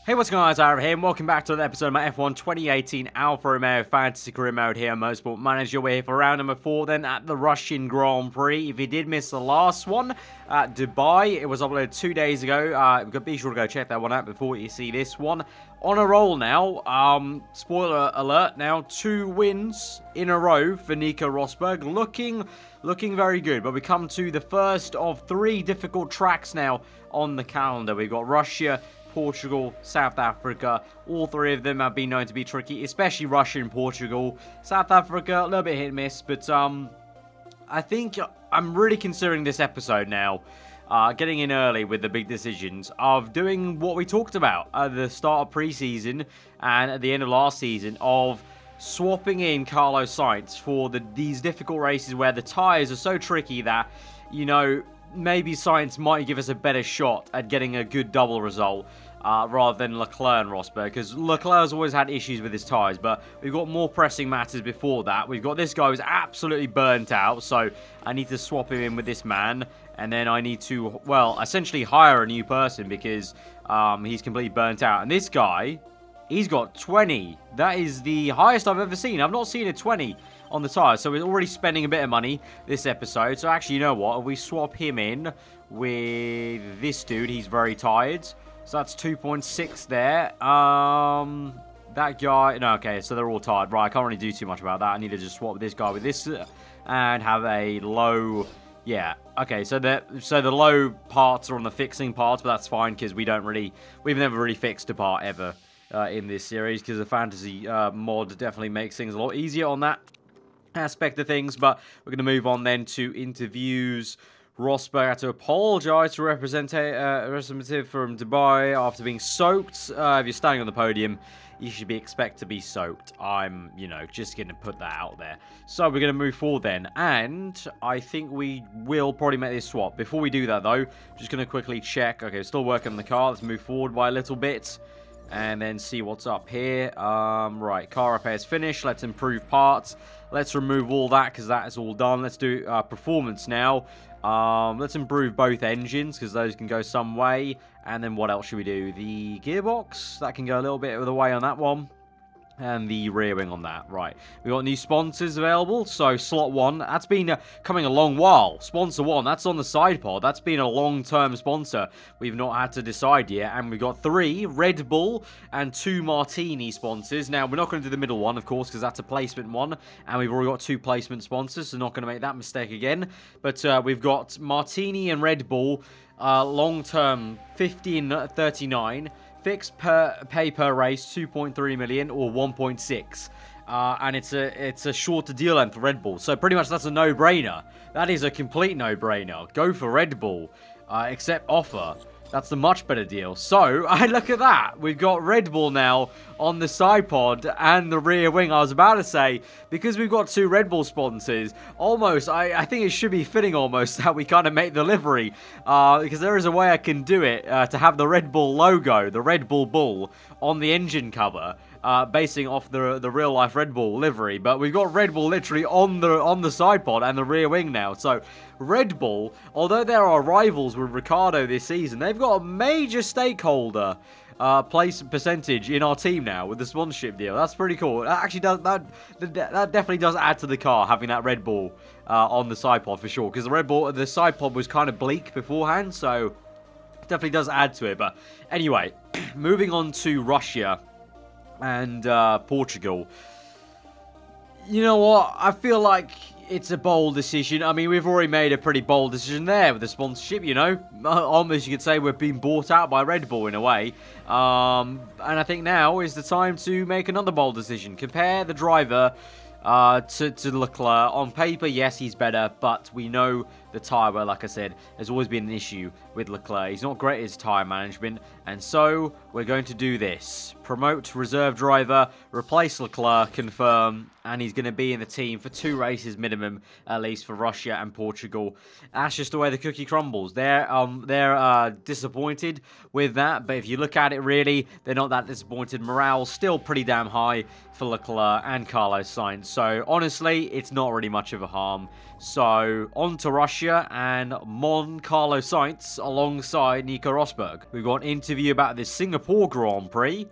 Hey, what's going on, guys? Aarava here, and welcome back to another episode of my F1 2018 Alfa Romeo Fantasy Career Mode here on Motorsport Manager. We're here for round number 4 then at the Russian Grand Prix. If you did miss the last one at Dubai, it was uploaded 2 days ago. Be sure to go check that one out before you see this one. On a roll now. Spoiler alert now, 2 wins in a row for Nico Rosberg. Looking very good, but we come to the first of 3 difficult tracks now on the calendar. We've got Russia, Portugal, South Africa. All 3 of them have been known to be tricky, especially Russia and Portugal. South Africa, a little bit hit and miss, but I think I'm really considering this episode now, getting in early with the big decisions of doing what we talked about at the start of preseason and at the end of last season of swapping in Carlos Sainz for these difficult races where the tyres are so tricky that, you know, maybe Sainz might give us a better shot at getting a good double result rather than Leclerc and Rosberg, because Leclerc's always had issues with his tyres, but we've got more pressing matters before that. We've got this guy who's absolutely burnt out, so I need to swap him in with this man, and then I need to, well, essentially hire a new person because he's completely burnt out. And this guy, he's got 20. That is the highest I've ever seen. I've not seen a 20 on the tyres, so we're already spending a bit of money this episode. So actually, you know what? If we swap him in with this dude, he's very tired. So that's 2.6 there. That guy, no, okay, so they're all tired. Right, I can't really do too much about that. I need to just swap this guy with this and have a low. Yeah, okay, so the low parts are on the fixing parts, but that's fine because we've never really fixed a part ever in this series, because the fantasy mod definitely makes things a lot easier on that aspect of things. But we're going to move on then to interviews. Rosberg had to apologise to a representative from Dubai after being soaked. If you're standing on the podium, you should be expected to be soaked. I'm, you know, just going to put that out there. So we're going to move forward then, and I think we will probably make this swap. Before we do that though, just going to quickly check. Okay, still working on the car. Let's move forward by a little bit and then see what's up here. Right, car repairs finished. Let's improve parts. Let's remove all that because that is all done. Let's do performance now. Let's improve both engines because those can go some way. And then what else should we do? The gearbox, that can go a little bit of the way on that one. And the rear wing on that. Right, we got new sponsors available. So slot 1, that's been coming a long while. Sponsor 1, that's on the side pod. That's been a long-term sponsor. We've not had to decide yet. And we've got 3 Red Bull and 2 Martini sponsors. Now, we're not going to do the middle one, of course, because that's a placement one. And we've already got 2 placement sponsors, so not going to make that mistake again. But we've got Martini and Red Bull, long-term 15.39. Fixed pay per race, 2.3 million or 1.6. And it's a shorter deal length for Red Bull. So pretty much that's a no-brainer. That is a complete no-brainer. Go for Red Bull. Accept offer. That's the much better deal. So, look at that. We've got Red Bull now on the side pod and the rear wing. I was about to say, because we've got 2 Red Bull sponsors, almost, I think it should be fitting almost that we kind of make the livery. Because there is a way I can do it to have the Red Bull logo, the Red Bull Bull, on the engine cover. Basing off the real life Red Bull livery, but we've got Red Bull literally on the side pod and the rear wing now. So Red Bull, although there are rivals with Ricardo this season, they've got a major stakeholder place percentage in our team now with the sponsorship deal. That's pretty cool. That actually does that definitely does add to the car, having that Red Bull on the side pod for sure, because the side pod was kind of bleak beforehand, so definitely does add to it. But anyway, moving on to Russia and Portugal. You know what? I feel like it's a bold decision. I mean, we've already made a pretty bold decision there with the sponsorship, you know. Almost you could say we're being bought out by Red Bull in a way. And I think now is the time to make another bold decision. Compare the driver to Leclerc. On paper, yes, he's better, but we know the tyre wear, like I said, has always been an issue with Leclerc. He's not great at his tyre management, and so we're going to do this. Promote reserve driver, replace Leclerc, confirm, and he's going to be in the team for 2 races minimum, at least for Russia and Portugal. That's just the way the cookie crumbles. They're disappointed with that, but if you look at it really, they're not that disappointed. Morale's still pretty damn high for Leclerc and Carlos Sainz, so honestly, it's not really much of a harm. So, on to Russia. Russia and Carlos Sainz alongside Nico Rosberg. We've got an interview about this Singapore Grand Prix.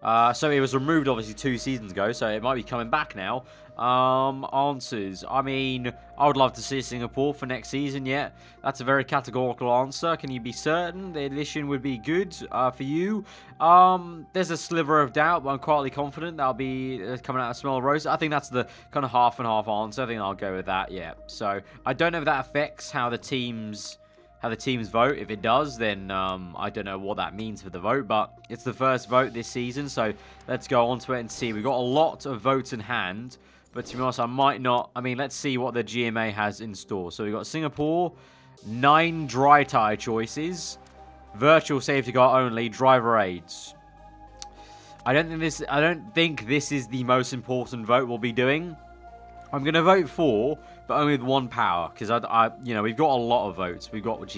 So it was removed obviously 2 seasons ago, so it might be coming back now. Answers. I mean, I would love to see Singapore for next season, yeah. That's a very categorical answer. Can you be certain the edition would be good for you? There's a sliver of doubt, but I'm quietly confident that'll be coming out of Smell of Rose. I think that's the kind of half and half answer. I think I'll go with that, yeah. So, I don't know if that affects how the teams vote. If it does, then I don't know what that means for the vote, but it's the first vote this season, so let's go on to it and see. We've got a lot of votes in hand, but to be honest, I might not. I mean, let's see what the GMA has in store. So we've got Singapore, 9 dry tyre choices, virtual safety car only, driver aids. I don't think this is the most important vote we'll be doing. I'm going to vote for, but only with 1 power, because you know, we've got a lot of votes. We've got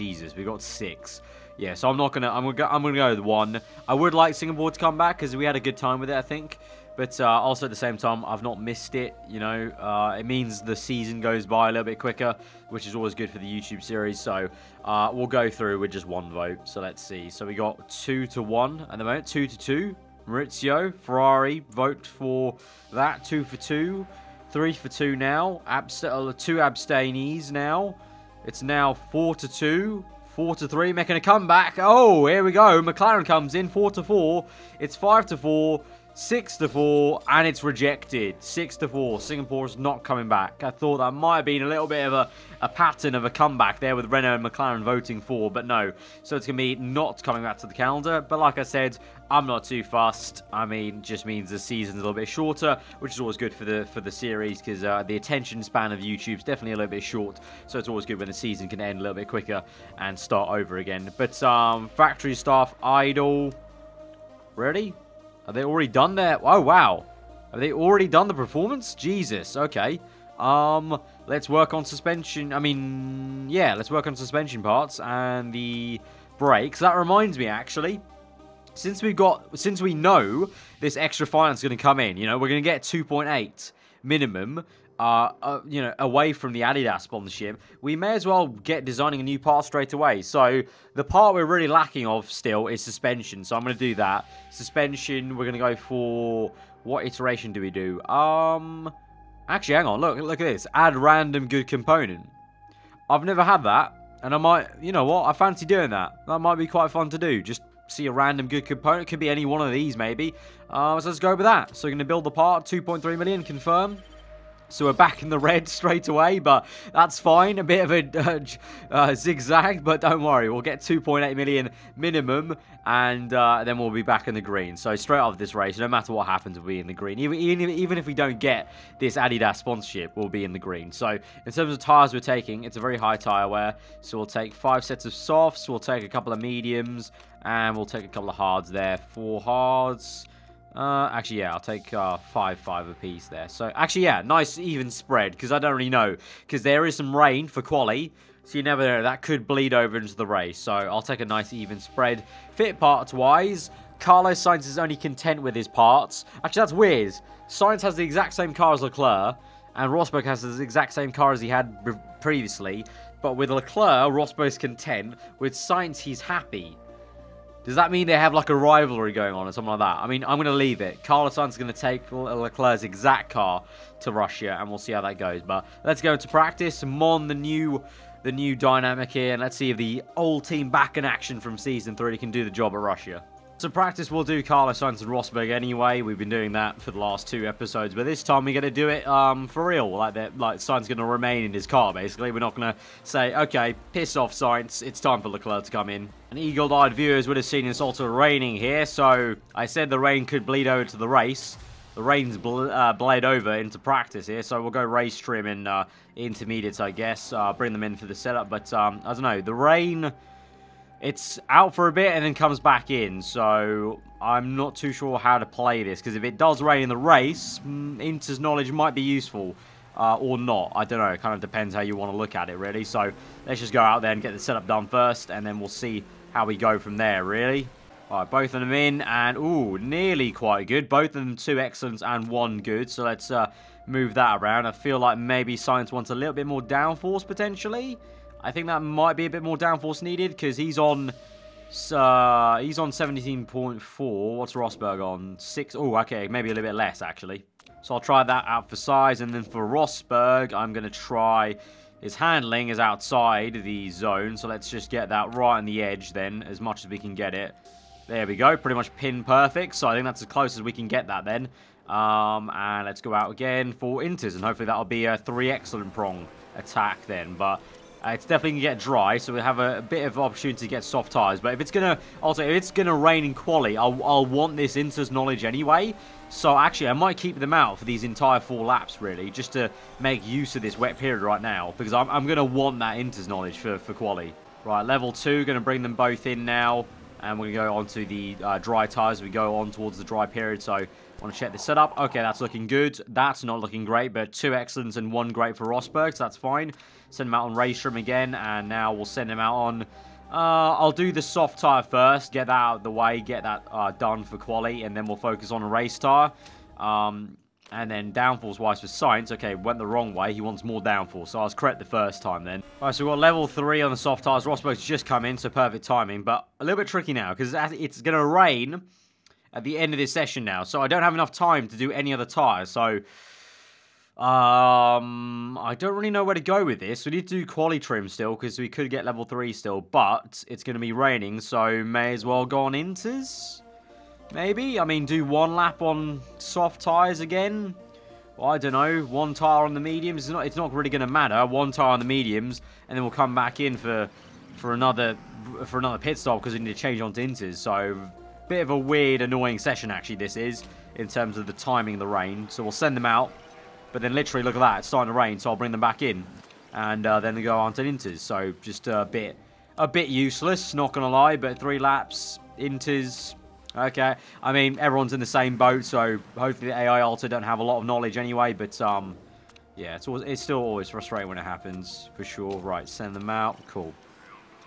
6. Yeah, so I'm gonna go with 1. I would like Singapore to come back because we had a good time with it, I think. But also at the same time, I've not missed it. You know, it means the season goes by a little bit quicker, which is always good for the YouTube series. So we'll go through with just 1 vote. So let's see. So we got 2-1 at the moment, 2-2. Maurizio, Ferrari, vote for that. 2-2. 3-2 now. 2 abstainees now. It's now 4-2. 4-3. Making a comeback. Oh, here we go. McLaren comes in. 4-4. It's 5-4. 6-4. And it's rejected. 6-4. Singapore's not coming back. I thought that might have been a little bit of a pattern of a comeback there with Renault and McLaren voting for. But no. So it's going to be not coming back to the calendar. But like I said, I'm not too fussed. I mean, just means the season's a little bit shorter, which is always good for the series because the attention span of YouTube's definitely a little bit short. So it's always good when the season can end a little bit quicker and start over again. But factory staff idle. Ready? Have they already done their... Oh, wow. Have they already done the performance? Jesus. Okay. Let's work on suspension. I mean, yeah, let's work on suspension parts and the brakes. That reminds me, actually. Since we know this extra finance is going to come in, you know, we're going to get 2.8 minimum, you know, away from the Adidas sponsorship, we may as well get designing a new part straight away. So the part we're really lacking of still is suspension. So I'm going to do that. Suspension, we're going to go for... What iteration do we do? Actually, hang on. Look at this. Add random good component. I've never had that. And I might... You know what? I fancy doing that. That might be quite fun to do. Just see a random good component. Could be any one of these, maybe. So let's go with that. So we're going to build the part. 2.3 million. Confirm. So we're back in the red straight away, but that's fine. A bit of a zigzag, but don't worry. We'll get 2.8 million minimum, and then we'll be back in the green. So straight off this race, no matter what happens, we'll be in the green. Even if we don't get this Adidas sponsorship, we'll be in the green. So in terms of tyres we're taking, it's a very high tyre wear. So we'll take 5 sets of softs. We'll take a couple of mediums, and we'll take a couple of hards there. 4 hards. Actually, yeah, I'll take 5 apiece there. So, actually, yeah, nice even spread, because I don't really know. Because there is some rain for quali, so you never know. That could bleed over into the race. So, I'll take a nice even spread. Fit parts-wise, Carlos Sainz is only content with his parts. Actually, that's weird. Sainz has the exact same car as Leclerc, and Rosberg has the exact same car as he had previously. But with Leclerc, Rosberg's content. With Sainz, he's happy. Does that mean they have like a rivalry going on or something like that? I mean, I'm going to leave it. Carlos Sainz is going to take Leclerc's exact car to Russia, and we'll see how that goes. But let's go into practice. Mon, the new dynamic here, and let's see if the old team back in action from Season 3 can do the job at Russia. So practice we'll do Carlos Sainz and Rosberg anyway. We've been doing that for the last 2 episodes, but this time we're going to do it for real. Like Sainz going to remain in his car, basically. We're not going to say, okay, piss off Sainz, it's time for Leclerc to come in. And eagle-eyed viewers would have seen it's also raining here, so I said the rain could bleed over to the race. The rain's bled over into practice here, so we'll go race trim in intermediates, I guess. Bring them in for the setup, but I don't know. The rain... It's out for a bit and then comes back in, so I'm not too sure how to play this, because if it does rain in the race, Inter's knowledge might be useful, or not. I don't know, it kind of depends how you want to look at it, really. So let's just go out there and get the setup done first, and then we'll see how we go from there, really. Alright, both of them in, and ooh, nearly quite good. Both of them 2 excellents and 1 good, so let's move that around. I feel like maybe Sainz wants a little bit more downforce, potentially. I think that might be a bit more downforce needed because he's on 17.4. What's Rosberg on? 6. Oh, okay, maybe a little bit less actually. So I'll try that out for size, and then for Rosberg, I'm going to try... His handling is outside the zone, so let's just get that right on the edge then, as much as we can get it. There we go, pretty much pin perfect, so I think that's as close as we can get that then. And let's go out again for Inters, and hopefully that'll be a 3 excellent prong attack then, but... it's definitely going to get dry, so we'll have a bit of opportunity to get soft tyres. But if it's going to rain in quali, I'll want this Inter's knowledge anyway. So actually, I might keep them out for these entire 4 laps, really, just to make use of this wet period right now. Because I'm going to want that Inter's knowledge for quali. Right, level 2, going to bring them both in now. And we're going to go on to the dry tyres as we go on towards the dry period. So I want to check the setup. Okay, that's looking good. That's not looking great, but 2 excellents and 1 great for Rosberg, so that's fine. Send him out on race trim again, and now we'll send him out on... I'll do the soft tyre first, get that out of the way, get that done for quali, and then we'll focus on a race tyre. And then downforce-wise for Sainz, okay, went the wrong way. He wants more downforce, so I was correct the first time then. Alright, so we've got level 3 on the soft tyres. Rosberg's just come in, so perfect timing, but a little bit tricky now, because it's going to rain at the end of this session now, so I don't have enough time to do any other tyres, so... I don't really know where to go with this. We need to do quali trim still, because we could get level 3 still, but it's going to be raining, so may as well go on Inters? Maybe? I mean, do 1 lap on soft tyres again? Well, I don't know. 1 tyre on the mediums. It's not really going to matter. 1 tyre on the mediums, and then we'll come back in for another pit stop, because we need to change onto Inters, so... Bit of a weird, annoying session, actually, this is, in terms of the timing of the rain. So we'll send them out. But then literally, look at that, it's starting to rain, so I'll bring them back in. And then they go on to Inters. So just a bit useless, not going to lie, but 3 laps, Inters, okay. I mean, everyone's in the same boat, so hopefully the AI Alta don't have a lot of knowledge anyway, but yeah, it's still always frustrating when it happens, for sure. Right, send them out, cool.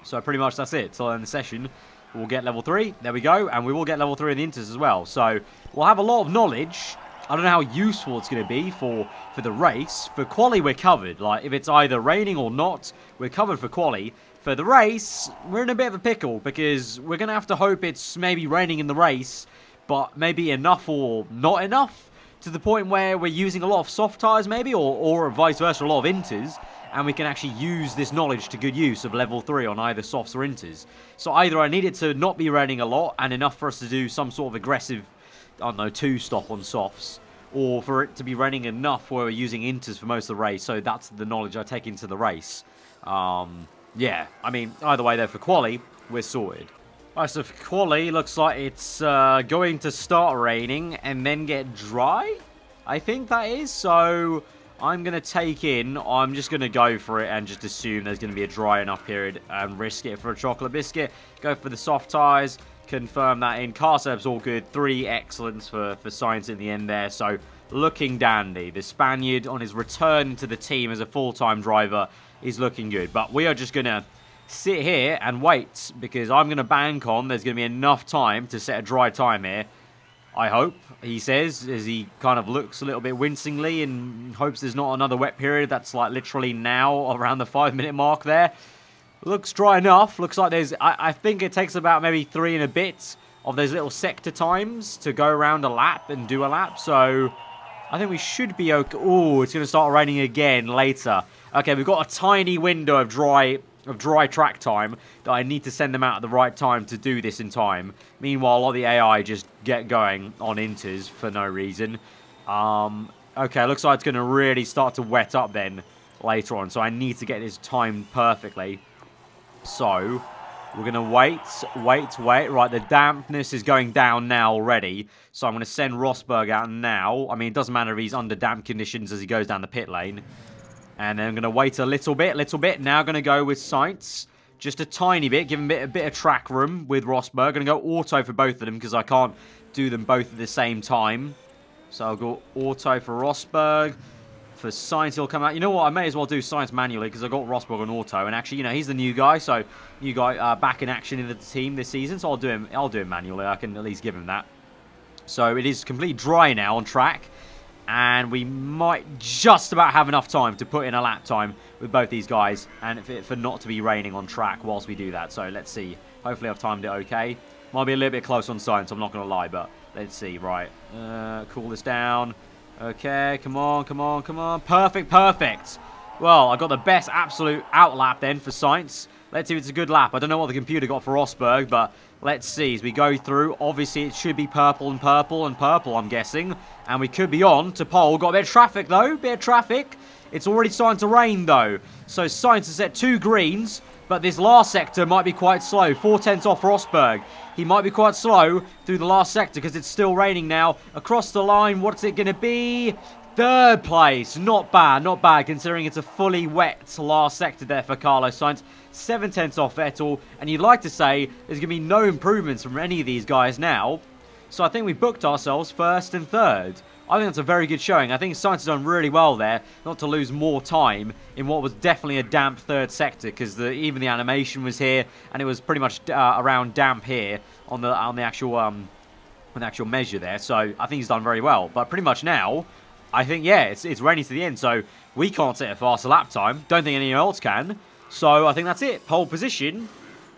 So pretty much that's it, till in the session. We'll get level 3, there we go, and we will get level 3 in the Inters as well. So we'll have a lot of knowledge. I don't know how useful it's going to be for the race. For quali, we're covered. Like, if it's either raining or not, we're covered for quali. For the race, we're in a bit of a pickle, because we're going to have to hope it's maybe raining in the race, but maybe enough or not enough, to the point where we're using a lot of soft tyres maybe, or vice versa, a lot of Inters, and we can actually use this knowledge to good use of level 3 on either softs or Inters. So either I need it to not be raining a lot, and enough for us to do some sort of aggressive, I don't know, 2-stop on softs, or for it to be raining enough where we're using Inters for most of the race, so that's the knowledge I take into the race. Yeah, I mean, either way though, for quali, we're sorted. Alright, so for quali, looks like it's going to start raining and then get dry, I think that is, so I'm going to I'm just going to go for it and just assume there's going to be a dry enough period and risk it for a chocolate biscuit. Go for the soft tyres. Confirm that in. Car setup's all good. 3 excellents for Sainz in the end there. So, looking dandy. The Spaniard on his return to the team as a full-time driver is looking good. But we are just going to sit here and wait, because I'm going to bank on there's going to be enough time to set a dry time here. I hope, he says, as he kind of looks a little bit wincingly and hopes there's not another wet period. That's like literally now around the 5-minute mark there. Looks dry enough. Looks like there's... I think it takes about maybe 3 and a bit of those little sector times to go around a lap and do a lap. So I think we should be okay. Oh, it's going to start raining again later. Okay, we've got a tiny window of dry track time that I need to send them out at the right time to do this in time. Meanwhile, a lot of the AI just get going on Inters for no reason. Okay, looks like it's going to really start to wet up then later on. So I need to get this timed perfectly. So, we're going to wait. Right, the dampness is going down now already. So I'm going to send Rosberg out now. I mean, it doesn't matter if he's under damp conditions as he goes down the pit lane. And then I'm going to wait a little bit. Now going to go with Sainz. Just a tiny bit. Give him a bit of track room with Rosberg. Going to go auto for both of them because I can't do them both at the same time. So I'll go auto for Rosberg. For Sainz, he'll come out. You know what? I may as well do Sainz manually because I got Rosberg on auto. And actually, you know, he's the new guy. So, new guy back in action in the team this season. So I'll do him manually. I can at least give him that. So it is completely dry now on track. And we might just about have enough time to put in a lap time with both these guys. And for not to be raining on track whilst we do that. So let's see. Hopefully I've timed it okay. Might be a little bit close on Sainz, I'm not going to lie. But let's see. Right. Cool this down. Okay. Come on, come on, come on. Perfect, perfect. Well, I got the best absolute out lap then for Sainz. Let's see if it's a good lap. I don't know what the computer got for Rosberg, but let's see as we go through. Obviously, it should be purple and purple and purple, I'm guessing. And we could be on to pole. Got a bit of traffic, though. Bit of traffic. It's already starting to rain, though. So Sainz has set 2 greens, but this last sector might be quite slow. 4/10 off Rosberg. He might be quite slow through the last sector because it's still raining now. Across the line, what's it going to be? 3rd place. Not bad considering it's a fully wet last sector there for Carlos Sainz. 7/10 off Vettel, and you'd like to say there's going to be no improvements from any of these guys now. So I think we booked ourselves 1st and 3rd. I think that's a very good showing. I think Sainz has done really well there, not to lose more time in what was definitely a damp 3rd sector, because even the animation was here, and it was pretty much around damp here on the actual measure there. So I think he's done very well. But pretty much now, I think, yeah, it's raining to the end, so we can't set a faster lap time. Don't think anyone else can. So I think that's it. Pole position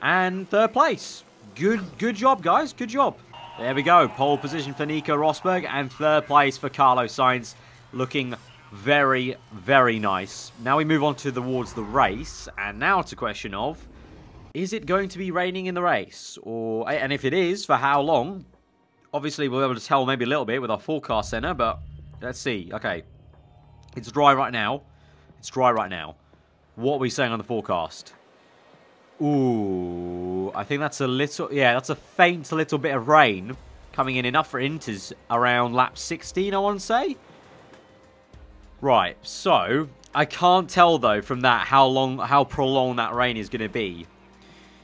and 3rd place. Good job, guys. Good job. There we go. Pole position for Nico Rosberg and 3rd place for Carlos Sainz. Looking very, very nice. Now we move on towards the race. And now it's a question of, is it going to be raining in the race? And if it is, for how long? Obviously, we'll be able to tell maybe a little bit with our forecast center, but let's see. Okay. It's dry right now. It's dry right now. What are we saying on the forecast? Ooh, I think that's a little... Yeah, that's a faint little bit of rain coming in, enough for inters around lap 16, I want to say. Right, so I can't tell, though, from that how prolonged that rain is going to be.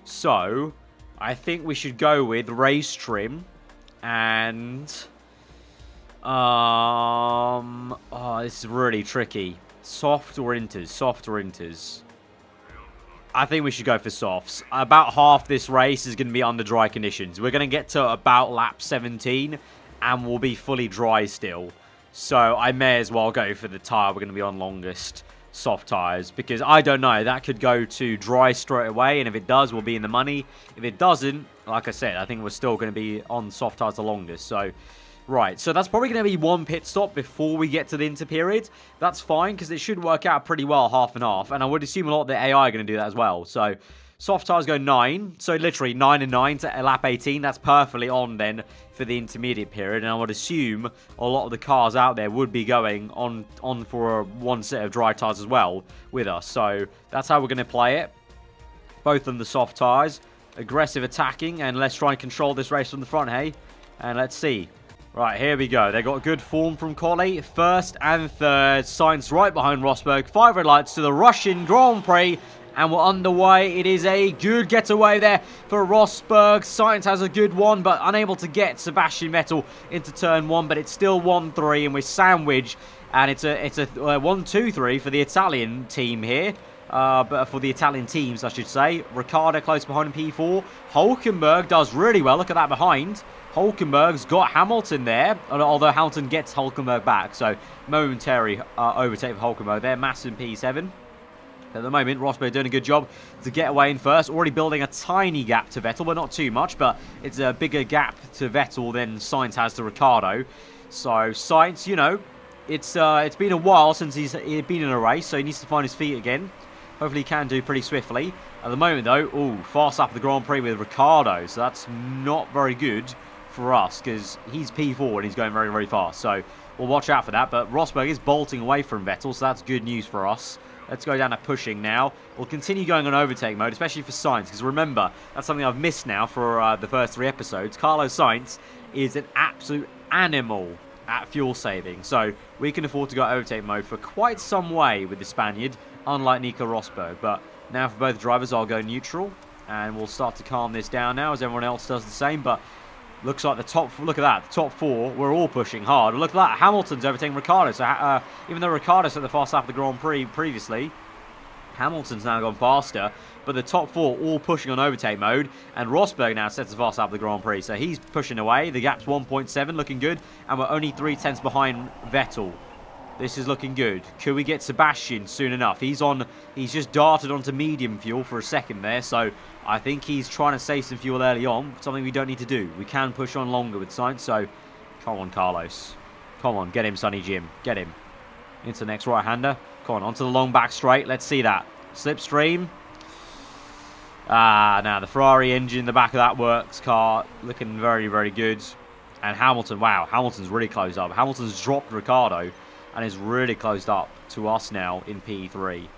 So, I think we should go with race trim and... Oh, this is really tricky. Soft or inters? Soft or inters? I think we should go for softs. About half this race is going to be under dry conditions. We're going to get to about lap 17 and we'll be fully dry still. So I may as well go for the tyre we're going to be on longest, soft tyres. Because I don't know, that could go to dry straight away. And if it does, we'll be in the money. If it doesn't, like I said, I think we're still going to be on soft tyres the longest. So... Right, so that's probably going to be 1 pit stop before we get to the inter period. That's fine, because it should work out pretty well, half and half. And I would assume a lot of the AI are going to do that as well. So, soft tyres go 9. So, literally, 9 and 9 to lap 18. That's perfectly on, then, for the intermediate period. And I would assume a lot of the cars out there would be going on for 1 set of dry tyres as well with us. So, that's how we're going to play it. Both on the soft tyres. Aggressive attacking, and let's try and control this race from the front, hey? And let's see. Right, here we go. They got good form from Collie. 1st and 3rd. Sainz right behind Rosberg. 5 red lights to the Russian Grand Prix. And we're underway. It is a good getaway there for Rosberg. Sainz has a good one, but unable to get Sebastian Vettel into turn 1. But it's still 1-3, and we're sandwiched. And it's a 1-2-3 for the Italian team here. But for the Italian teams, I should say. Ricciardo close behind in P4. Hulkenberg does really well. Look at that behind. Hulkenberg's got Hamilton there, although Hamilton gets Hulkenberg back. So, momentary overtake for Hulkenberg there. Massive P7. At the moment, Rosberg doing a good job to get away in first. Already building a tiny gap to Vettel, but not too much. But it's a bigger gap to Vettel than Sainz has to Ricciardo. So, Sainz, you know, it's been a while since he's been in a race, so he needs to find his feet again. Hopefully he can do pretty swiftly. At the moment, though, fast up the Grand Prix with Ricciardo. So, that's not very good for us, because he's P4 and he's going very, very fast. So we'll watch out for that. But Rosberg is bolting away from Vettel, so that's good news for us. Let's go down to pushing now. We'll continue going on overtake mode, especially for Sainz, because remember, that's something I've missed now for the first 3 episodes. Carlos Sainz is an absolute animal at fuel saving, so we can afford to go overtake mode for quite some way with the Spaniard, unlike Nico Rosberg. But now for both drivers, I'll go neutral, and we'll start to calm this down now as everyone else does the same. But looks like look at that, the top 4, we're all pushing hard. Look at that, Hamilton's overtaking Ricciardo. So even though Ricciardo set the fast lap of the Grand Prix previously, Hamilton's now gone faster, but the top 4 all pushing on overtake mode, and Rosberg now sets the fast lap of the Grand Prix, so he's pushing away. The gap's 1.7, looking good, and we're only 3/10 behind Vettel. This is looking good. Could we get Sebastian soon enough? He's just darted onto medium fuel for a second there, so I think he's trying to save some fuel early on, something we don't need to do. We can push on longer with Sainz, so come on, Carlos. Come on, get him, Sonny Jim. Get him. Into the next right-hander. Come on, onto the long back straight. Let's see that. Slipstream. Now the Ferrari engine in the back of that works car. Looking very, very good. And Hamilton, wow, Hamilton's really closed up. Hamilton's dropped Ricciardo and is really closed up to us now in P3.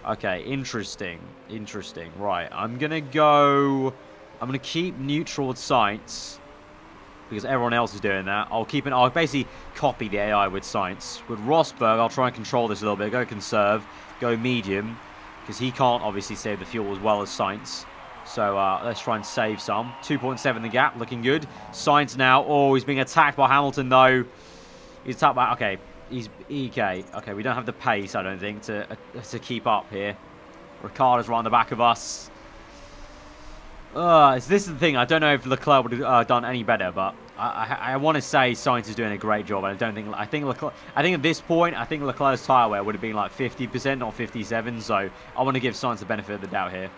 Okay, interesting. Interesting. Right, I'm going to keep neutral with Sainz because everyone else is doing that. I'll basically copy the AI with Sainz. With Rosberg, I'll try and control this a little bit. Go conserve, go medium, because he can't obviously save the fuel as well as Sainz. So let's try and save some. 2.7 the gap, looking good. Sainz now, oh, he's being attacked by Hamilton though. He's attacked by, okay, he's EK. Okay, we don't have the pace, I don't think, to keep up here. Ricciardo's right on the back of us. This is the thing. I don't know if Leclerc would have done any better, but I want to say Sainz is doing a great job. I think at this point, I think Leclerc's tyre wear would have been like 50%, not 57. So I want to give Sainz the benefit of the doubt here.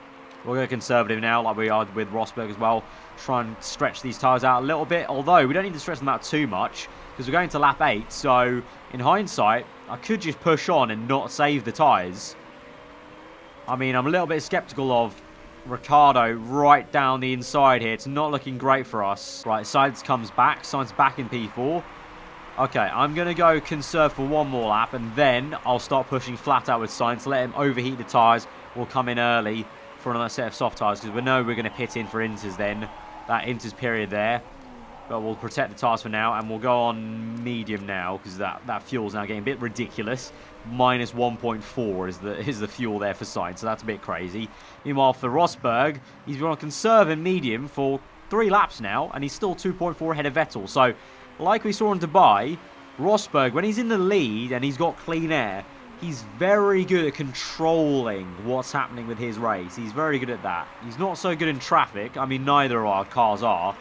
We're going conservative now, like we are with Rosberg as well. Try and stretch these tyres out a little bit. Although we don't need to stretch them out too much because we're going to lap 8. So in hindsight, I could just push on and not save the tyres. I mean, I'm a little bit skeptical of Ricciardo right down the inside here. It's not looking great for us. Right, Sainz comes back. Sainz back in P4. Okay, I'm going to go conserve for one more lap, and then I'll start pushing flat out with Sainz. Let him overheat the tyres. We'll come in early for another set of soft tyres, because we know we're going to pit in for inters then. That inters period there. But we'll protect the tyres for now, and we'll go on medium now, because that fuel's now getting a bit ridiculous. Minus 1.4 is the fuel there for Sainz, so that's a bit crazy. Meanwhile, for Rosberg, he's been on conserve in medium for 3 laps now, and he's still 2.4 ahead of Vettel. So, like we saw in Dubai, Rosberg, when he's in the lead and he's got clean air, he's very good at controlling what's happening with his race. He's very good at that. He's not so good in traffic. I mean, neither of our cars are.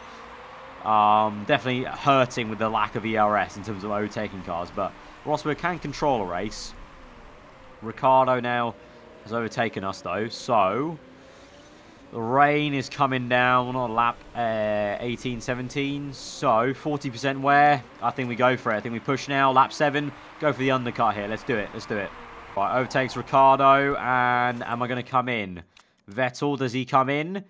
Definitely hurting with the lack of ERS in terms of overtaking cars, but Rosberg can control a race. Ricciardo now has overtaken us though, so the rain is coming down. We're on lap 18, 17, so 40% wear. I think we go for it. I think we push now. Lap 7, go for the undercut here. Let's do it. Let's do it. Right, overtakes Ricciardo, and am I going to come in? Vettel, does he come in?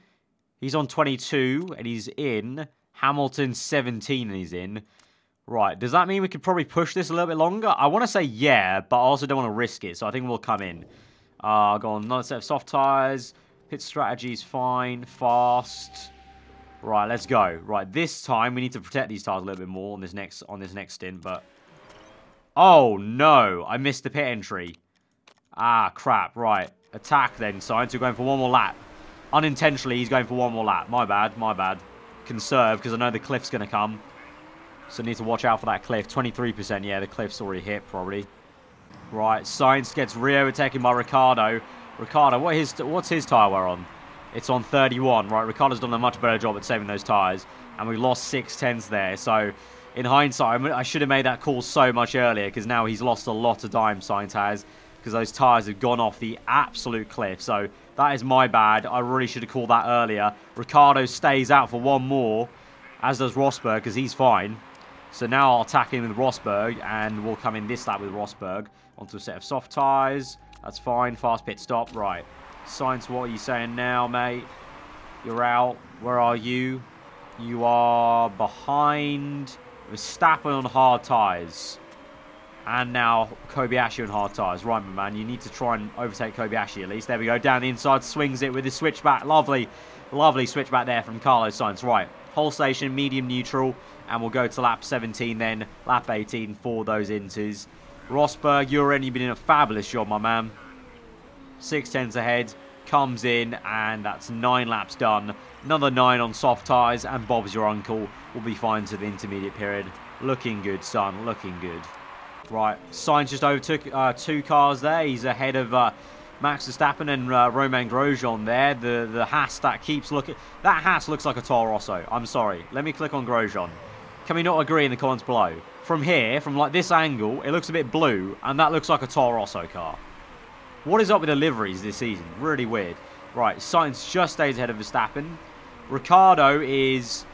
He's on 22, and he's in. Hamilton 17 and he's in. Right, does that mean we could probably push this a little bit longer? I want to say yeah, but I also don't want to risk it, so I think we'll come in. Go on, another set of soft tyres. Pit strategy is fine, fast. Right, let's go. Right, this time we need to protect these tyres a little bit more on this next stint, but... Oh, no, I missed the pit entry. Ah, crap, right. Attack then, Sainz, we're going for one more lap. Unintentionally, he's going for one more lap. My bad, my bad. Conserve, because I know the cliff's going to come. So need to watch out for that cliff. 23%, yeah, the cliff's already hit, probably. Right, Sainz gets re-overtaken by Ricciardo. Ricciardo, what's his tyre wear on? It's on 31, right? Ricciardo's done a much better job at saving those tyres. And we lost 6/10 there, so... In hindsight, I should have made that call so much earlier, because now he's lost a lot of time, Sainz has, because those tyres have gone off the absolute cliff. So that is my bad. I really should have called that earlier. Ricciardo stays out for one more, as does Rosberg, because he's fine. So now I'll attack in with Rosberg, and we'll come in this lap with Rosberg onto a set of soft tyres. That's fine. Fast pit stop. Right. Sainz, what are you saying now, mate? You're out. Where are you? You are behind... Verstappen on hard tyres. And now Kobayashi on hard tyres. Right, my man, you need to try and overtake Kobayashi at least. There we go, down the inside, swings it with his switchback. Lovely, lovely switchback there from Carlos Sainz. Right, whole station, medium neutral. And we'll go to lap 17 then, lap 18 for those inters. Rosberg, you've already been doing a fabulous job, my man. 6/10 ahead, comes in, and that's 9 laps done. Another 9 on soft tyres, and Bob's your uncle. Will be fine to the intermediate period. Looking good, son. Looking good. Right. Sainz just overtook 2 cars there. He's ahead of Max Verstappen and Romain Grosjean there. The Haas that keeps looking... That Haas looks like a Toro Rosso. I'm sorry. Let me click on Grosjean. Can we not agree in the comments below? From here, from like this angle, it looks a bit blue, and that looks like a Toro Rosso car. What is up with the liveries this season? Really weird. Right, Sainz just stays ahead of Verstappen. Ricciardo is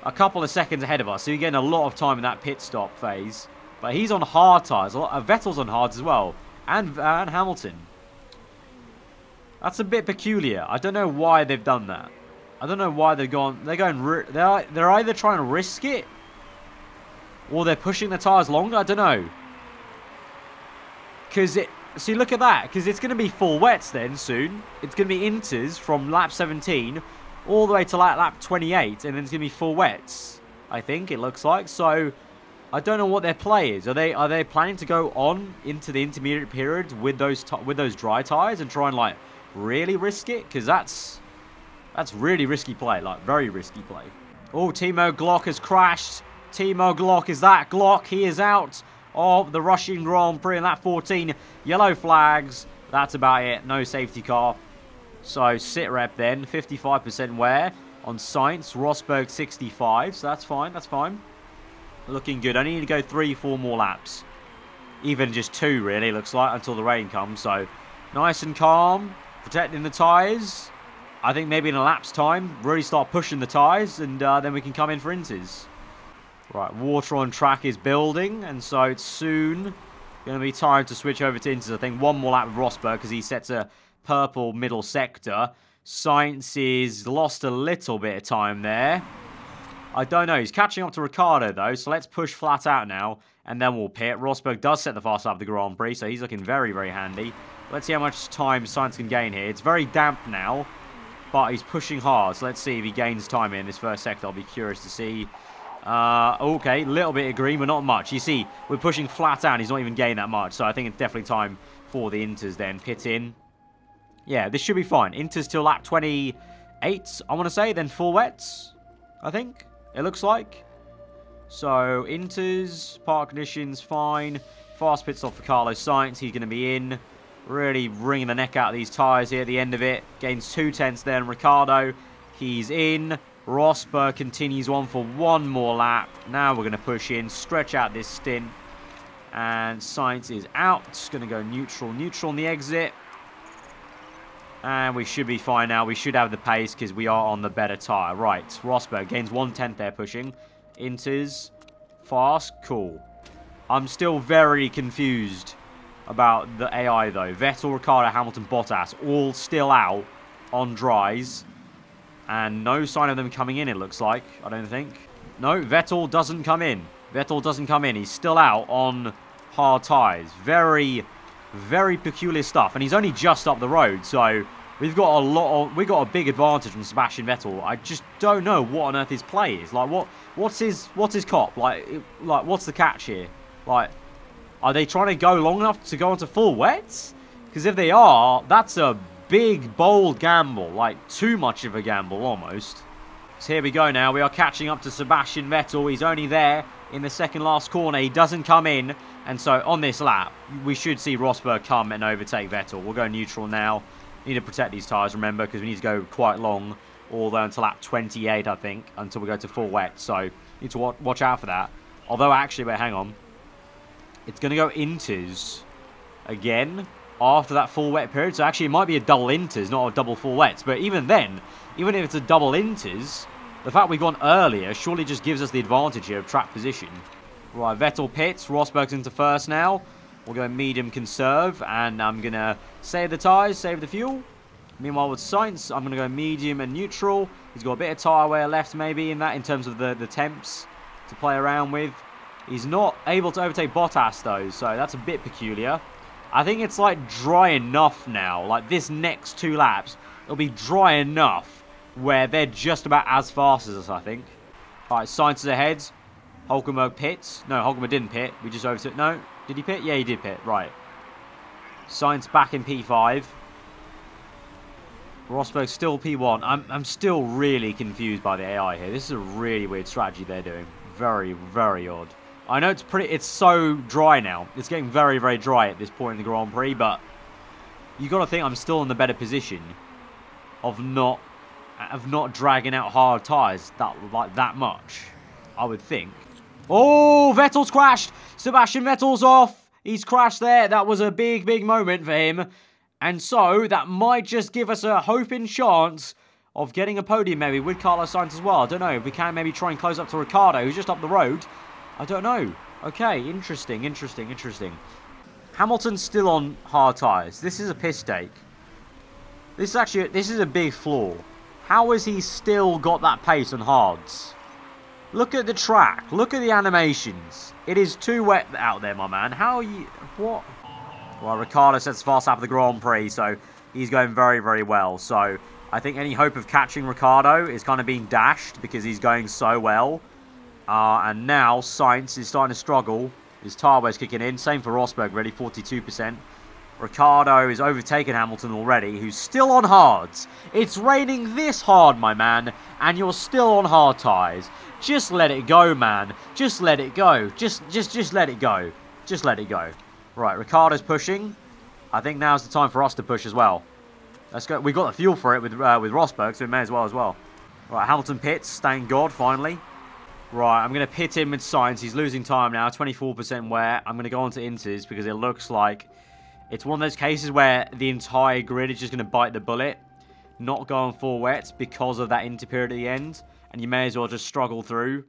a couple of seconds ahead of us, so you're getting a lot of time in that pit stop phase. But he's on hard tyres. Vettel's on hards as well. And Hamilton. That's a bit peculiar. I don't know why they've done that. I don't know why they've gone... They're either trying to risk it, or they're pushing the tyres longer. I don't know. Because it... See, look at that. Because it's going to be full wets then soon. It's going to be inters from lap 17 all the way to lap 28. And then it's going to be full wets, I think it looks like. So, I don't know what their play is. Are they planning to go on into the intermediate period with those dry tyres and try and, like, really risk it? Because that's really risky play. Like, very risky play. Oh, Timo Glock has crashed. Timo Glock, is that Glock? He is out of the Russian Grand Prix in lap 14. Yellow flags. That's about it. No safety car. So, sit rep then. 55% wear on Sainz. Rosberg 65. So, that's fine. That's fine. Looking good. I need to go 3-4 more laps. Even just 2, really, looks like, until the rain comes. So, nice and calm. Protecting the tyres. I think maybe in a lap's time, really start pushing the tyres, and then we can come in for inters. Right, water on track is building, and so it's soon going to be time to switch over to inters. I think one more lap with Rosberg, because he sets a purple middle sector. Sainz is lost a little bit of time there. I don't know. He's catching up to Ricciardo, though, so let's push flat out now, and then we'll pit. Rosberg does set the fast lap of the Grand Prix, so he's looking very, very handy. Let's see how much time Sainz can gain here. It's very damp now, but he's pushing hard, so let's see if he gains time in this first sector. I'll be curious to see. Okay, a little bit of green, but not much. You see, we're pushing flat out, and he's not even gaining that much, so I think it's definitely time for the inters then. Pit in. Yeah, this should be fine. Inters till lap 28, I want to say, then full wets, I think. It looks like. So, inters, park conditions, fine. Fast pit stop for Carlos Sainz. He's going to be in. Really wringing the neck out of these tyres here at the end of it. Gains 2 tenths then. Ricciardo, he's in. Rosberg continues on for one more lap. Now we're going to push in, stretch out this stint. And Sainz is out. Just going to go neutral. Neutral on the exit. And we should be fine now. We should have the pace because we are on the better tyre. Right, Rosberg gains 1/10 there pushing. Inters. Fast. Cool. I'm still very confused about the AI though. Vettel, Ricciardo, Hamilton, Bottas all still out on dries. And no sign of them coming in, it looks like. I don't think. No, Vettel doesn't come in. Vettel doesn't come in. He's still out on hard tyres. Very, very peculiar stuff. And he's only just up the road, so we've got a big advantage from Sebastian Vettel. I just don't know what on earth his play is. Like, what's his cop? Like, what's the catch here? Like, are they trying to go long enough to go into full wets? Because if they are, that's a big, bold gamble. Like, too much of a gamble, almost. So here we go now. We are catching up to Sebastian Vettel. He's only there in the second last corner. He doesn't come in. And so, on this lap, we should see Rosberg come and overtake Vettel. We'll go neutral now. Need to protect these tyres, remember, because we need to go quite long. All the way until lap 28, I think, until we go to full wet. So, need to watch out for that. Although, actually, wait, hang on. It's going to go inters again after that full wet period. So actually it might be a double inters, not a double full wets. But even then, even if it's a double inters, the fact we've gone earlier surely just gives us the advantage here of track position. Right, Vettel pits. Rosberg's into first now. We'll go medium conserve. And I'm going to save the tyres, save the fuel. Meanwhile with Sainz, I'm going to go medium and neutral. He's got a bit of tyre wear left maybe in that in terms of the temps to play around with. He's not able to overtake Bottas, though, so that's a bit peculiar. I think it's, like, dry enough now. Like, this next 2 laps, it'll be dry enough where they're just about as fast as us, I think. All right, Sainz is ahead. Hulkenberg pits. No, Hulkenberg didn't pit. We just overtook. No, did he pit? Yeah, he did pit. Right. Sainz back in P5. Rosberg still P1. I'm still really confused by the AI here. This is a really weird strategy they're doing. Very, very odd. I know it's so dry now. It's getting very, very dry at this point in the Grand Prix, but you got to think I'm still in the better position of not dragging out hard tyres that much, I would think. Oh, Vettel's crashed. Sebastian Vettel's off. He's crashed there. That was a big, big moment for him. And so, that might just give us a hoping chance of getting a podium maybe with Carlos Sainz as well. I don't know. If we can maybe try and close up to Ricciardo, who's just up the road. I don't know. Okay, interesting. Hamilton's still on hard tyres. This is a piss take. This is a big flaw. How has he still got that pace on hards? Look at the track. Look at the animations. It is too wet out there, my man. How are you... What? Well, Ricciardo sets fast after the Grand Prix, so he's going very, very well. So, I think any hope of catching Ricciardo is kind of being dashed because he's going so well. And now, Sainz is starting to struggle. His tyre wear's kicking in. Same for Rosberg, really, 42%. Ricciardo is overtaken Hamilton already, who's still on hards. It's raining this hard, my man, and you're still on hard tyres. Just let it go, man. Just let it go. Just let it go. Just let it go. Right, Ricciardo's pushing. I think now's the time for us to push as well. Let's go. We got the fuel for it with Rosberg, so we may as well. Right, Hamilton pits. Thank God, finally. Right, I'm going to pit him with Sainz. He's losing time now. 24% wear. I'm going to go on to Inters because it looks like it's one of those cases where the entire grid is just going to bite the bullet. Not going full wet because of that Inter period at the end. And you may as well just struggle through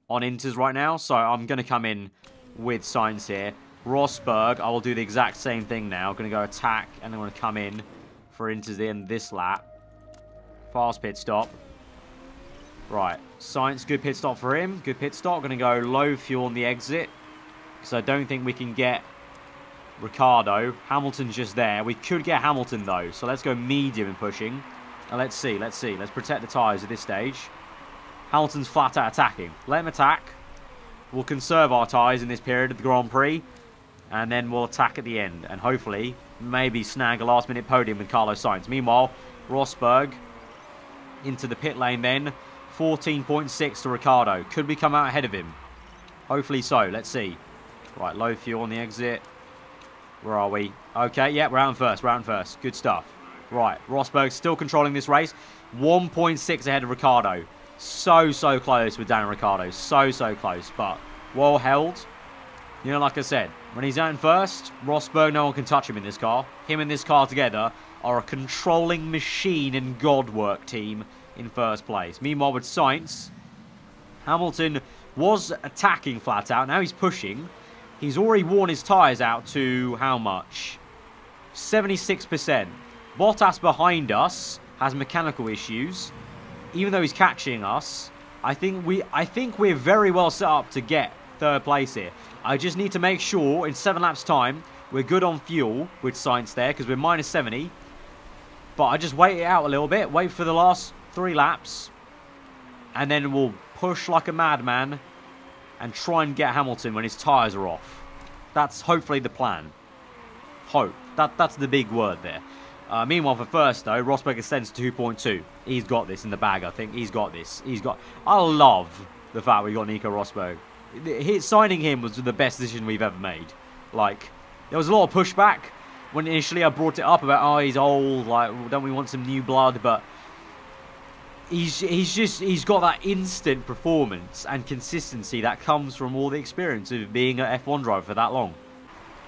on Inters right now. So I'm going to come in with Sainz here. Rosberg, I will do the exact same thing now. I'm going to go attack and I'm going to come in for Inters at the end of this lap. Fast pit stop. Right, Sainz, good pit stop for him. Good pit stop. Going to go low fuel on the exit because I don't think we can get Ricciardo. Hamilton's just there. We could get Hamilton though, so let's go medium in pushing. And let's see. Let's protect the tyres at this stage. Hamilton's flat out attacking. Let him attack. We'll conserve our tyres in this period of the Grand Prix. And then we'll attack at the end. And hopefully, maybe snag a last minute podium with Carlos Sainz. Meanwhile, Rosberg into the pit lane then. 14.6 to Ricciardo. Could we come out ahead of him? Hopefully so. Let's see. Right, low fuel on the exit. Where are we? Okay, yeah, we're out in first. Good stuff. Right, Rosberg still controlling this race. 1.6 ahead of Ricciardo. So close with Daniel Ricciardo. So close, but well held. You know, like I said, when he's out in first, Rosberg, no one can touch him in this car. Him and this car together are a controlling machine and God work team in first place. Meanwhile, with Sainz, Hamilton was attacking flat out. Now he's pushing. He's already worn his tyres out to how much? 76%. Bottas behind us has mechanical issues. Even though he's catching us, I think we're very well set up to get third place here. I just need to make sure in 7 laps time we're good on fuel with Sainz there because we're minus 70. But I just wait it out a little bit, wait for the last 3 laps, and then we'll push like a madman and try and get Hamilton when his tyres are off. That's hopefully the plan. Hope. That's the big word there. Meanwhile, for first, though, Rosberg extends to 2.2. He's got this in the bag, I think. He's got this. I love the fact we got Nico Rosberg. Signing him was the best decision we've ever made. Like, there was a lot of pushback when initially I brought it up about, oh, he's old, like, don't we want some new blood? But he's got that instant performance and consistency that comes from all the experience of being an F1 driver for that long.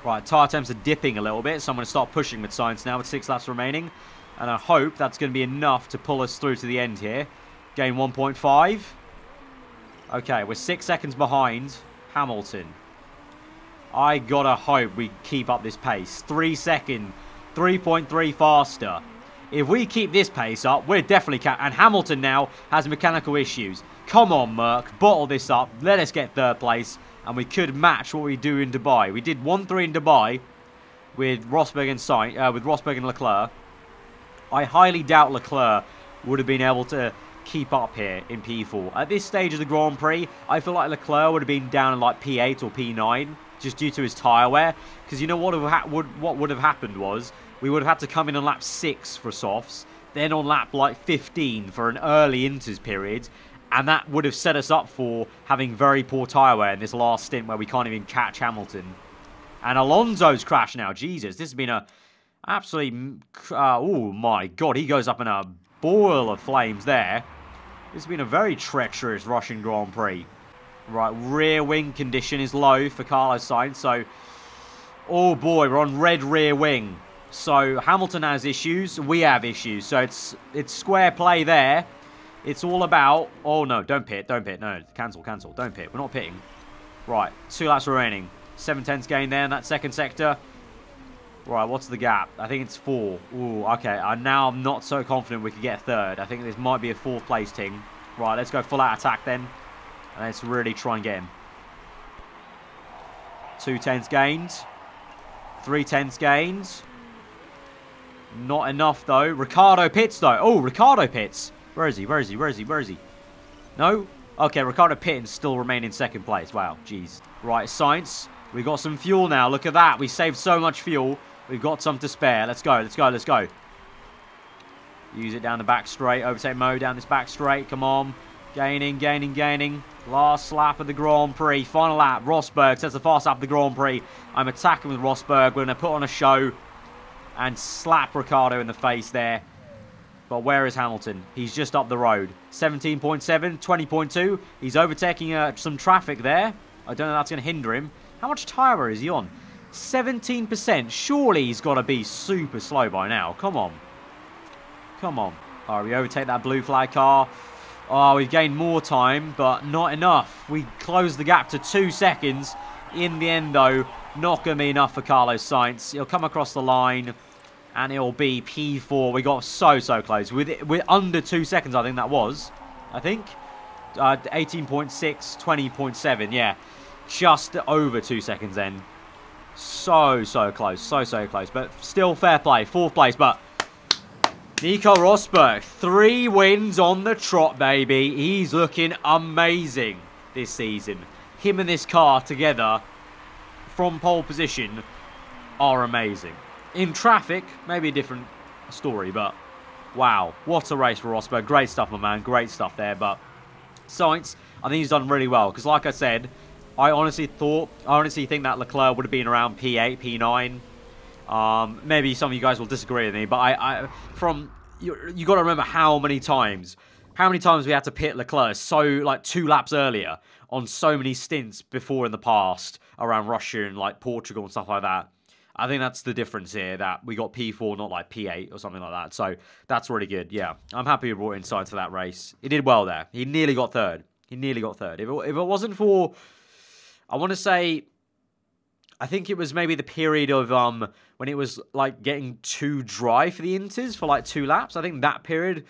Right, tyre temps are dipping a little bit, so I'm going to start pushing with Sainz now with 6 laps remaining. And I hope that's going to be enough to pull us through to the end here. Gain 1.5. Okay, we're 6 seconds behind Hamilton. I gotta hope we keep up this pace. 3 seconds, 3.3 faster. If we keep this pace up, we're definitely... And Hamilton now has mechanical issues. Come on, Merc, bottle this up. Let us get third place. And we could match what we do in Dubai. We did 1-3 in Dubai with Rosberg and Sainz, with Rosberg and Leclerc. I highly doubt Leclerc would have been able to keep up here in P4. At this stage of the Grand Prix, I feel like Leclerc would have been down in like P8 or P9 just due to his tyre wear. Because you know what would have happened was we would have had to come in on lap 6 for softs, then on lap like 15 for an early inters period. And that would have set us up for having very poor tyre wear in this last stint where we can't even catch Hamilton. And Alonso's crashed now. Jesus, this has been a Absolutely, oh my god, he goes up in a boil of flames there. This has been a very treacherous Russian Grand Prix. Right, rear wing condition is low for Carlos Sainz, so... Oh boy, we're on red rear wing. So, Hamilton has issues, we have issues. So, it's square play there. It's all about... Oh no, don't pit, no, cancel, don't pit, we're not pitting. Right, 2 laps remaining. 7/10 gain there in that second sector. Right, what's the gap? I think it's 4. Ooh, okay, now I'm not so confident we could get 3rd. I think this might be a 4th place thing. Right, let's go full out attack then. And let's really try and get him. 2/10 gained. 3/10 gained. Not enough though. Ricardo pits though. Oh, Ricardo pits. Where is he? No? Okay, Ricardo pit and still remain in 2nd place. Wow, jeez. Right, Sainz. We got some fuel now. Look at that. We saved so much fuel. We've got some to spare. Let's go. Use it down the back straight. Overtake mode down this back straight. Come on. Gaining. Last lap of the Grand Prix. Final lap. Rosberg sets the fast lap of the Grand Prix. I'm attacking with Rosberg. We're going to put on a show and slap Ricardo in the face there. But where is Hamilton? He's just up the road. 17.7, 20.2. He's overtaking some traffic there. I don't know if that's going to hinder him. How much tyre is he on? 17%. Surely he's got to be super slow by now. Come on. All right, we overtake that blue flag car. Oh, we've gained more time, but not enough. We closed the gap to 2 seconds. In the end, though, not going to be enough for Carlos Sainz. He'll come across the line, and it'll be P4. We got so close. With under 2 seconds, I think that was. 18.6, 20.7, yeah. Just over 2 seconds then. So close. But still fair play. 4th place, but... Nico Rosberg, 3 wins on the trot, baby. He's looking amazing this season. Him and this car together from pole position are amazing. In traffic, maybe a different story, but wow, what a race for Rosberg. Great stuff, my man. Great stuff there, but Sainz, I think he's done really well because, like I said, I honestly think that Leclerc would have been around P8, P9. Maybe some of you guys will disagree with me, but you got to remember how many times we had to pit Leclerc like 2 laps earlier on so many stints before in the past around Russia and like Portugal and stuff like that. I think that's the difference here, that we got P4, not like P8 or something like that. So that's really good. Yeah, I'm happy we brought in Sainz for that race. He did well there. He nearly got 3rd. If it wasn't for, I want to say, I think it was maybe the period of when it was like getting too dry for the Inters for like 2 laps. I think that period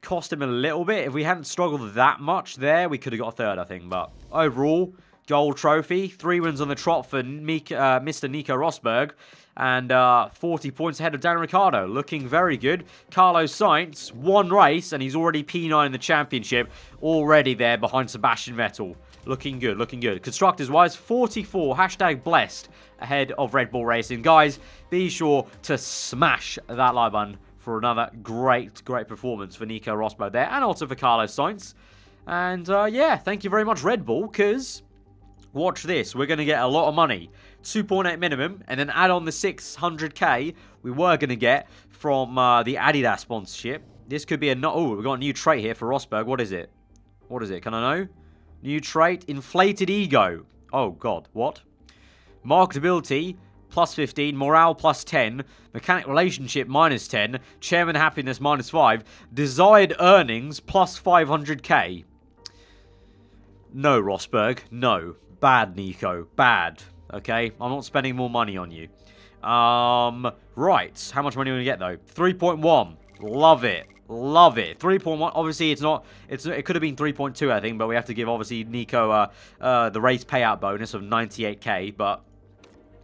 cost him a little bit. If we hadn't struggled that much there, we could have got 3rd, I think. But overall, gold trophy, 3 wins on the trot for Mr. Nico Rosberg, and 40 points ahead of Daniel Ricciardo. Looking very good. Carlos Sainz, 1 race, and he's already P9 in the championship, already there behind Sebastian Vettel. Looking good. Constructors-wise, 44, #blessed, ahead of Red Bull Racing. Guys, be sure to smash that like button for another great performance for Nico Rosberg there, and also for Carlos Sainz. And, yeah, thank you very much, Red Bull, because, watch this, we're going to get a lot of money. 2.8 minimum, and then add on the 600k we were going to get from the Adidas sponsorship. This could be oh, we've got a new trait here for Rosberg. What is it? Can I know? New trait, inflated ego. Oh, God, what? Marketability, plus 15. Morale, plus 10. Mechanic relationship, minus 10. Chairman happiness, minus 5. Desired earnings, plus 500k. No, Rosberg, no. Bad, Nico, bad. Okay, I'm not spending more money on you. Right, how much money are we going to get, though? 3.1. Love it. 3.1. Obviously, it could have been 3.2, I think, but we have to give, obviously, Nico the race payout bonus of 98k, but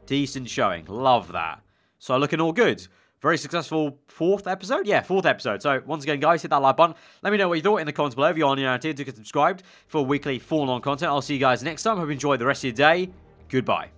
decent showing. Love that. So, looking all good. Very successful 4th episode? Yeah, 4th episode. So, once again, guys, hit that like button. Let me know what you thought in the comments below. If you're new to get subscribed for weekly full-on content. I'll see you guys next time. Hope you enjoy the rest of your day. Goodbye.